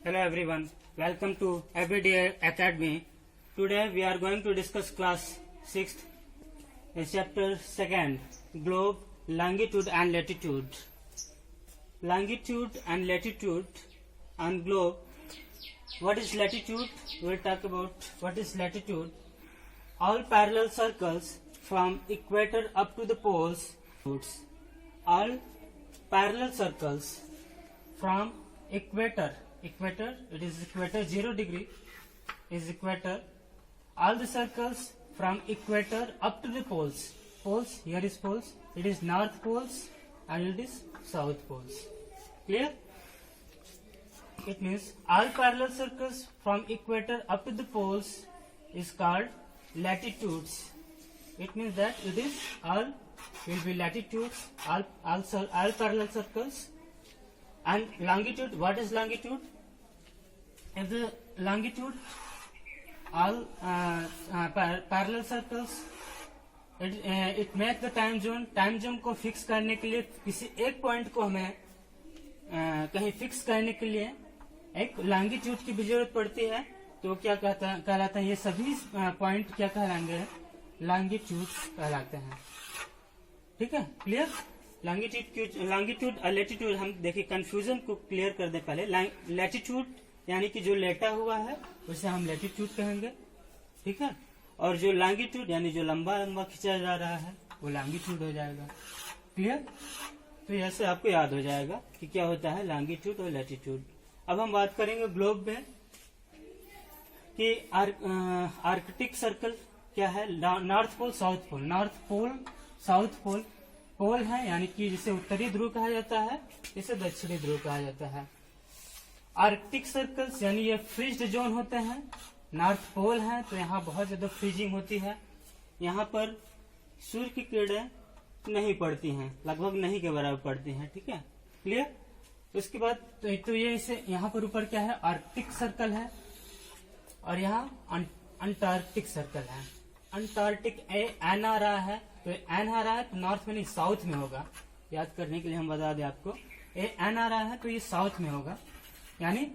Hello everyone, welcome to Everyday Academy. Today we are going to discuss class 6th, chapter 2nd, globe, longitude and latitude. Longitude and latitude on globe. What is latitude? We will talk about what is latitude. All parallel circles from equator up to the poles. All parallel circles from equator, it is equator 0 degree is equator. All the circles from equator up to the poles. Poles, here is poles, it is north poles and it is south poles. Clear? It means all parallel circles from equator up to the poles is called latitudes. It means that it is all will be latitudes, all parallel circles. And longitude, what is longitude? If the longitude, all parallel circles, it make the time zone को fix करने के लिए किसी एक point को हमें कहीं fix करने के लिए एक लॉन्गिट्यूड की भी जरूरत पड़ती है. तो क्या कहलाता है, ये सभी पॉइंट क्या कहलाएंगे? लॉन्गिट्यूड कहलाते हैं. ठीक है, क्लियर? लॉन्गिट्यूड और लैटिट्यूड हम देखिए कंफ्यूजन को क्लियर कर दे पहले. लैटिट्यूड यानी कि जो लेटा हुआ है उसे हम लैटिट्यूड कहेंगे. ठीक है, और जो लॉन्गिट्यूड यानी जो लंबा लंबा खींचा जा रहा है वो लॉन्गिट्यूड हो जाएगा. क्लियर? तो ऐसे आपको याद हो जाएगा कि क्या होता है लॉन्गिट्यूड और लैटिट्यूड. अब हम बात करेंगे ग्लोब में कि आर्कटिक सर्कल क्या है. North pole, south pole. North pole, south pole pole है यानी कि जिसे उत्तरी ध्रुव कहा जाता है, इसे दक्षिणी ध्रुव कहा जाता है. आर्कटिक सर्कल्स यानी ये फ्रीज्ड जोन होते हैं. नॉर्थ पोल है तो यहाँ बहुत ज्यादा फ्रीजिंग होती है. यहाँ पर सूर्य की किरणें नहीं पड़ती हैं, लगभग नहीं के बराबर पड़ती हैं. ठीक है, क्लियर? उसके बाद तो ये इसे यहाँ पर ऊपर क्या है, आर्कटिक सर्कल है और यहाँ अंटार्कटिक सर्कल है. अंटार्कटिक एन आ रहा है तो एन आ रहा है तो नॉर्थ में नहीं साउथ में होगा. याद करने के लिए हम बता दें आपको, एन आ रहा है तो ये साउथ में होगा यानी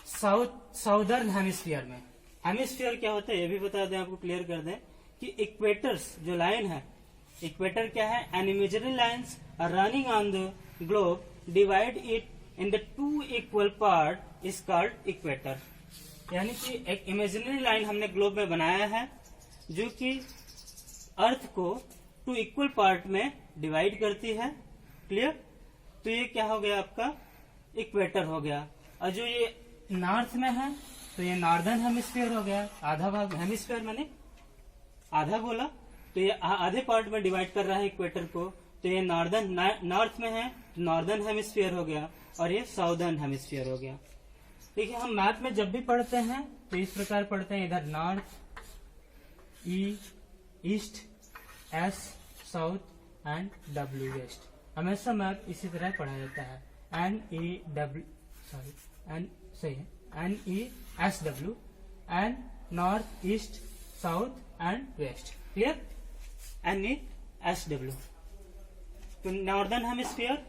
साउदर्न हेमिस्फीयर में. हेमिस्फीयर क्या होता है ये भी बता दें आपको, क्लियर कर दें कि इक्वेटर्स जो लाइन है, इक्वेटर क्या है, an imaginary lines are running on the globe divide it in the two equal part is called equator. यानी कि एक इमेजिनरी लाइन हमने ग्लोब में बनाया है जो कि अर्थ को टू इक्वल पार्ट में डिवाइड करती है. क्लियर? तो ये क्या हो गया आपका इक्वेटर हो गया. और जो ये नॉर्थ में है तो ये नॉर्दर्न हेमिस्फीयर हो गया. आधा भाग, हेमिस्फीयर मैंने आधा बोला, तो ये आधे पार्ट में डिवाइड कर रहा है इक्वेटर को. तो ये नॉर्थ में है, नॉर्दर्न हेमिस्फीयर हो गया और ये साउदर्न हेमिस्फीयर हो गया. देखिए हम मैप में जब भी पढ़ते हैं तो इस प्रकार पढ़ते हैं, इधर north, east, S south and W west. हमेशा मैप इसी तरह पढ़ा जाता है. NES and north, east, south and west. Clear? NESW. तो नॉर्दर्न हेमिस्फीयर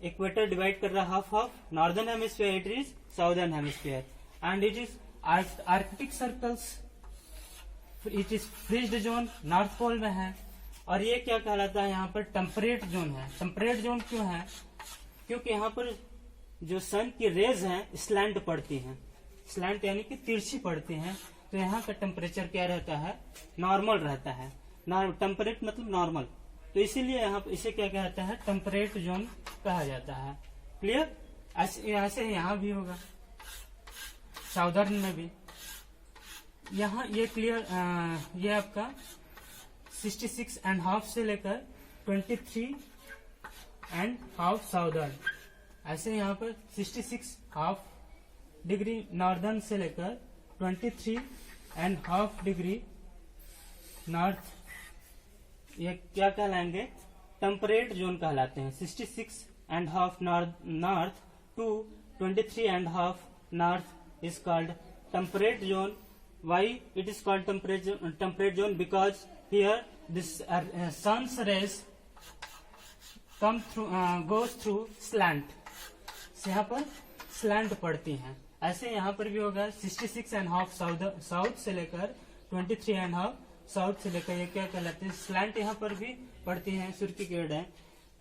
इक्वेटर डिवाइड कर रहा half. Northern hemisphere it is southern hemisphere and it is arctic circles. It is freezed zone, north pole में है. और ये क्या कहलाता है, यहाँ पर टेम्परेट जोन है. टेम्परेट जोन क्यों है? क्योंकि यहाँ पर जो सन की रेज हैं स्लैंट पड़ती हैं. स्लैंट यानी कि तिरछी पड़ती हैं. तो यहाँ का टेम्परेचर क्या रहता है, नॉर्मल रहता है. टेम्परेट मतलब नॉर्मल. तो इसीलिए यहाँ इसे क्या कहता है, टेम्परेट जोन कहा जाता है. क्लियर? ऐसे यहाँ भी होगा, साउदर्न में भी. यहाँ ये क्लियर, ये आपका 66.5 से लेकर 23.5 साउदर्न. ऐसे यहाँ पर 66.5 डिग्री नॉर्दर्न से लेकर 23.5 डिग्री नॉर्थ. ये क्या कहलाएंगे, टेम्परेट जोन कहलाते हैं. 66.5 north to 23.5 north is called temperate zone. Why it is called temperate zone? Because here this sun's rays goes through slant. यहाँ पर स्लैंट पड़ती हैं. ऐसे यहाँ पर भी होगा 66.5 साउथ से लेकर 23.5 साउथ से लेकर, ये क्या कहलाते हैं, स्लैंट यहाँ पर भी पड़ती है, सूर्य की किरणें,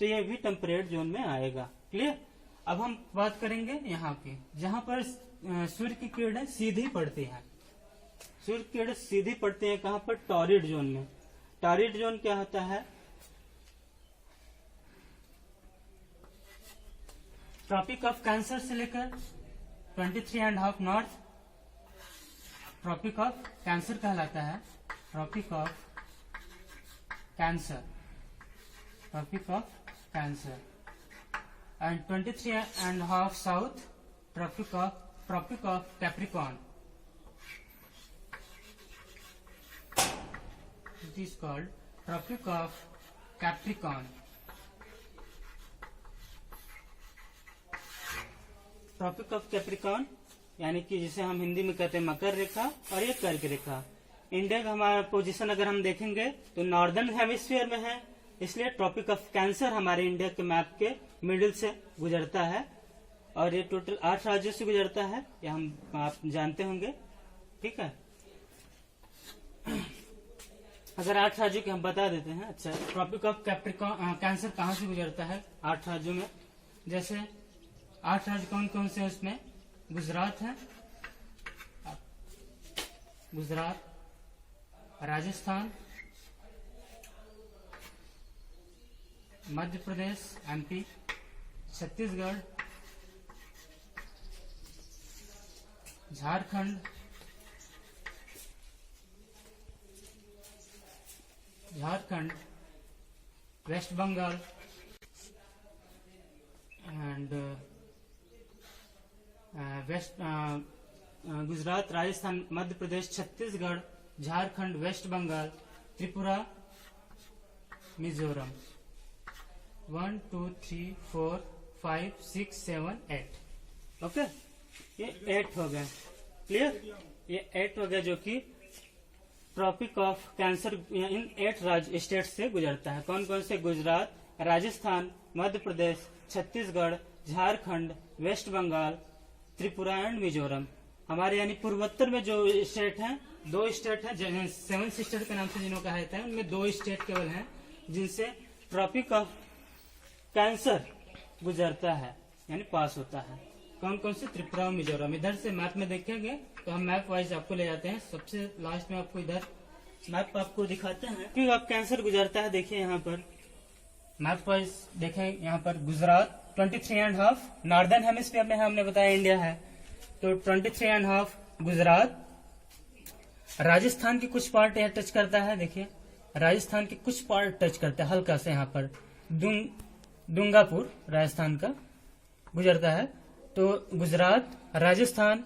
तो ये भी टेम्परेट जोन में आएगा। क्लियर। अब हम बात करेंगे यहाँ की, जहाँ पर सूर्य की किरणें सीधी पड़ती हैं। सूर्य की किरणें सीधी पड़ती हैं कहाँ पर, टॉरिड जोन में। टॉरिड जोन क्या होता है, ट्रॉपिक ऑफ कैंसर से लेकर 23.5 नॉर्थ, ट्रॉपिक ऑफ कैंसर कहलाता है, tropic of Cancer, tropic of Cancer, and 23.5 south, tropic of Capricorn, it is called tropic of Capricorn. Tropic of Capricorn यानी कि जिसे हम हिंदी में कहते हैं मकर रेखा, और ये कर्क रेखा। इंडिया का हमारा पोजीशन अगर हम देखेंगे तो नॉर्दर्न हेमिस्फीयर में है, इसलिए ट्रॉपिक ऑफ कैंसर हमारे इंडिया के मैप के मिडिल से गुजरता है, और ये टोटल 8 राज्यों से गुजरता है, ये आप जानते होंगे। ठीक है, अगर 8 राज्यों के हम बता देते हैं। अच्छा, ट्रॉपिक ऑफ कैंसर कहाँ से गुजरता है 8 राज्यों में, जैसे 8 राज्य कौन कौन से हैं उसमें, गुजरात है, Gujarat, Rajasthan, Madhya Pradesh MP, Chhattisgarh, Jharkhand, West Bengal and Gujarat, Rajasthan, Madhya Pradesh, Chhattisgarh, Jharkhand, West Bengal, Tripura, Mizoram. 1 2 3 4 5 6 7 8। Okay, ये 8 हो गया। क्लियर, ये 8 हो गया जो कि ट्रॉपिक ऑफ कैंसर इन 8 राज्य स्टेट से गुजरता है। कौन कौन से, गुजरात, राजस्थान, मध्य प्रदेश, छत्तीसगढ़, झारखंड, वेस्ट बंगाल, त्रिपुरा एंड मिजोरम। हमारे यानी पूर्वोत्तर में जो स्टेट हैं, 2 स्टेट हैं, 7 सिस्टर के नाम से जिन्हों कहा जाता है, उनमें 2 स्टेट केवल हैं जिनसे ट्रॉपिक ऑफ कैंसर गुजरता है यानी पास होता है। कौन कौन से, त्रिपुरा और मिजोरम। इधर से मैप में देखेंगे तो हम मैप वाइज आपको ले जाते हैं, सबसे लास्ट में आपको इधर मैप आपको दिखाते हैं कि आप कैंसर गुजरता है। देखिए यहाँ पर मैप वाइज देखें, यहाँ पर गुजरात 23.5 नॉर्दर्न हेमिस्फीयर में है, हमने बताया इंडिया है, तो 23.5 गुजरात। राजस्थान की कुछ पार्ट यह टच करता है, देखिए राजस्थान के कुछ पार्ट टच करता है हल्का से, यहाँ पर दुंगापुर राजस्थान का गुजरता है। तो गुजरात, राजस्थान,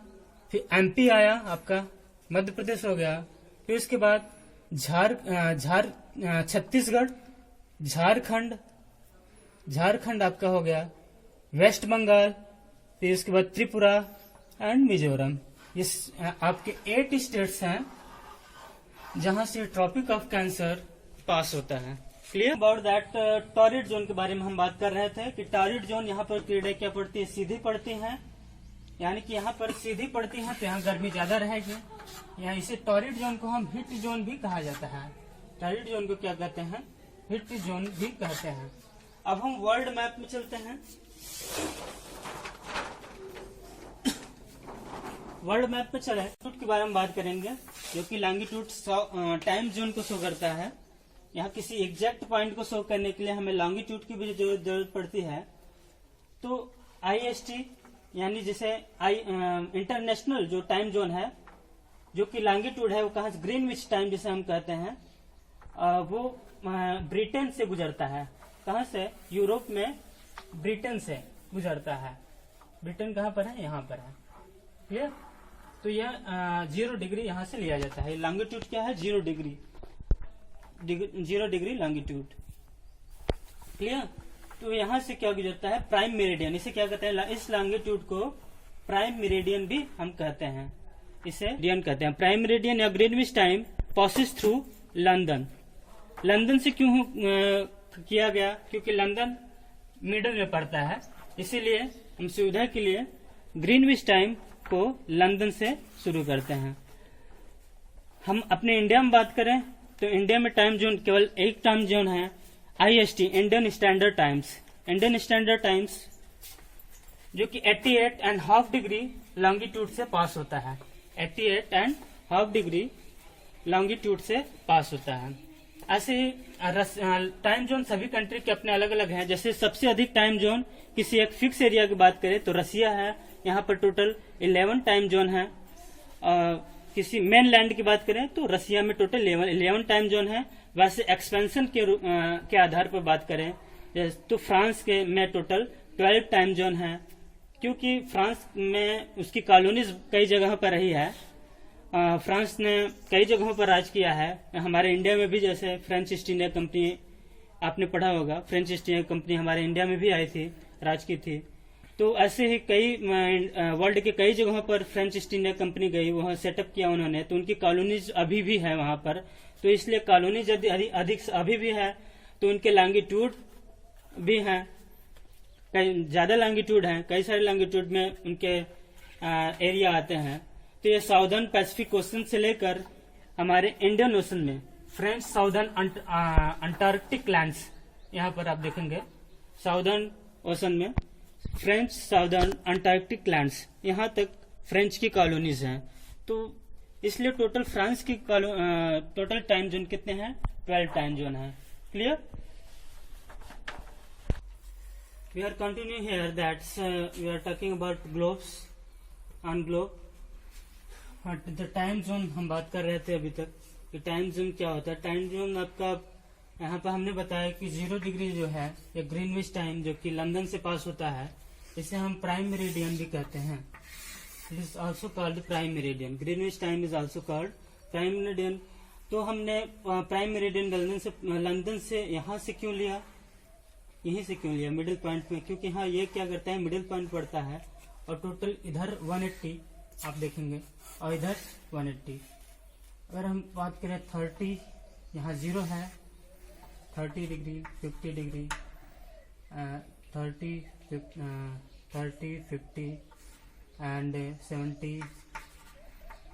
फिर एमपी आया आपका, मध्य प्रदेश हो गया, फिर उसके बाद छत्तीसगढ़, झारखंड आपका हो गया, वेस्ट बंगाल, फिर उसके बाद त्रिपुरा एंड मिजोरम। ये आपके 8 स्टेट्स हैं जहां से ट्रॉपिक ऑफ कैंसर पास होता है। Clear about that. Torrid zone के बारे में हम बात कर रहे थे कि टॉरिड जोन यहाँ पर किरणें क्या पड़ती है, सीधी पड़ती हैं, यानी कि यहाँ पर सीधी पड़ती हैं तो यहाँ गर्मी ज्यादा रहेगी। यहाँ इसे टॉरिड जोन को हम हीट जोन भी कहा जाता है। टॉरिड जोन को क्या कहते हैं, हीट जोन भी कहते हैं। अब हम वर्ल्ड मैप में चलते हैं। वर्ल्ड मैप पे चले, लैंगिट्यूड के बारे में बात करेंगे, जो कि लैंगिट्यूड टाइम जोन को शो करता है। यहाँ किसी एग्जैक्ट पॉइंट को शो करने के लिए हमें लॉन्गिट्यूड की भी जरूरत पड़ती है। तो IST यानी जिसे इंटरनेशनल जो टाइम जोन है, जो कि लॉन्गिट्यूड है, वो कहाँ से, ग्रीनविच टाइम जिसे हम कहते हैं, वो ब्रिटेन से गुजरता है। कहाँ से, यूरोप में ब्रिटेन से गुजरता है। ब्रिटेन कहाँ पर है, यहाँ पर है। क्लियर। तो यह 0 डिग्री यहाँ से लिया जाता है। लॉन्गिट्यूड क्या है, 0 डिग्री, 0 डिग्री लॉन्गिट्यूड। क्लियर। तो यहाँ से क्या गुजरता है, प्राइम मेरिडियन, इसे क्या कहते हैं, इस लॉन्गिट्यूड को प्राइम मेरिडियन भी हम कहते हैं, इसे मेरिडियन कहते हैं। प्राइम मेरिडियन या Greenwich time passes through London. London से क्यों किया गया, क्योंकि लंदन मिडल में पड़ता है, इसीलिए हम सुविधा के लिए ग्रीनविच टाइम को लंदन से शुरू करते हैं। हम अपने इंडिया में बात करें तो इंडिया में टाइम जोन केवल एक टाइम जोन है, IST, Indian standard times. Indian standard times जो कि 88.5 डिग्री लॉन्गिट्यूड से पास होता है, 88.5 डिग्री लॉन्गिट्यूड से पास होता है। ऐसे ही टाइम जोन सभी कंट्री के अपने अलग अलग हैं। जैसे सबसे अधिक टाइम जोन किसी एक फिक्स एरिया की बात करें तो रसिया है, यहाँ पर टोटल 11 टाइम जोन है। किसी मेन लैंड की बात करें तो रसिया में टोटल 11 टाइम जोन है। वैसे एक्सपेंशन के आधार पर बात करें तो फ्रांस के में टोटल 12 टाइम जोन है, क्योंकि फ्रांस में उसकी कॉलोनीज कई जगहों पर रही है। फ्रांस ने कई जगहों पर राज किया है। हमारे इंडिया में भी जैसे फ्रेंच ईस्ट इंडिया कंपनी, आपने पढ़ा होगा, फ्रेंच ईस्ट इंडिया कंपनी हमारे इंडिया में भी आई थी, राज की थी। तो ऐसे ही कई वर्ल्ड के कई जगहों पर फ्रेंच ईस्ट इंडिया कंपनी गई, वहां सेटअप किया उन्होंने, तो उनकी कॉलोनीज अभी भी है वहां पर। तो इसलिए कॉलोनीज यदि अधिक अभी भी है तो उनके लॉन्गिट्यूड भी हैं, कई ज्यादा लॉन्गिट्यूड हैं, कई सारे लॉन्गिट्यूड में उनके एरिया आते हैं। तो ये साउदर्न पैसिफिक ओशन से लेकर हमारे इंडियन ओशन में फ्रेंच साउदर्न अंटार्कटिक लैंड्स, यहाँ पर आप देखेंगे साउदर्न ओशन में फ्रेंच साउदर्न अंटार्कटिक लैंड्स, यहाँ तक फ्रेंच की कॉलोनीज हैं। तो इसलिए टोटल फ्रांस की टोटल टाइम जोन कितने हैं? 12 टाइम जोन है। Clear? We are continuing here that we are talking about globes on globe. But the time zone हम बात कर रहे थे अभी तक कि टाइम जोन क्या होता है। टाइम जोन आपका यहाँ पर हमने बताया कि 0 डिग्री जो है ये ग्रीनविच टाइम जो कि लंदन से पास होता है, इसे हम प्राइम मेरिडियन भी कहते हैं। It is also called prime meridian. Greenwich time is also called prime meridian. तो हमने प्राइम मेरिडियन लंदन से यहाँ से क्यों लिया, यहीं से क्यों लिया मिडिल पॉइंट में? क्योंकि हाँ ये क्या करता है, मिडिल पॉइंट पड़ता है और टोटल इधर 180 आप देखेंगे और इधर 180। अगर हम बात करें 30, यहाँ 0 है, 30 degree, 50 degree, 30, 50 and 70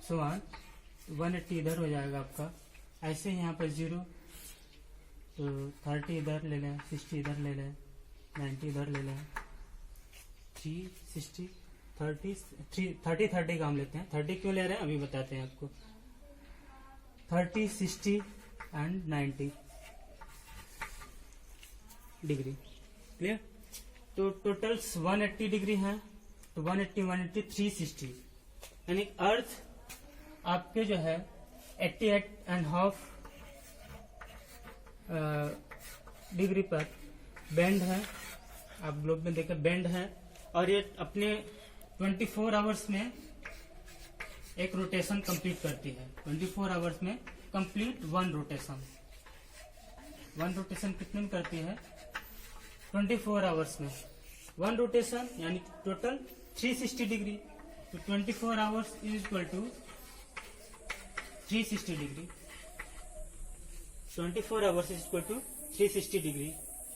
so on. 180 इधर हो जाएगा आपका। ऐसे यहाँ पर 0 तो 30 इधर ले लें, 60 इधर ले लें, 90 इधर ले लें, 360 30 का हम लेते हैं। 30 क्यों ले रहे हैं अभी बताते हैं आपको। 30, 60 एंड 90 डिग्री। क्लियर? तो टोटल 180 डिग्री है, तो 180 360, यानी अर्थ आपके जो है 88.5 डिग्री पर बेंड है। आप ग्लोब में देखें बेंड है, और ये अपने 24 आवर्स में एक रोटेशन कंप्लीट करती है। 24 आवर्स में कंप्लीट वन रोटेशन कितने में करती है? 24 आवर्स में वन रोटेशन, यानी टोटल 360 डिग्री। तो 24 hours is equal to 360 degree. 24 hours is equal to 360 degree.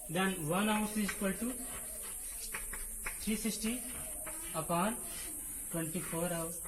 Then 1 hour is equal to 360 upon 24 hours.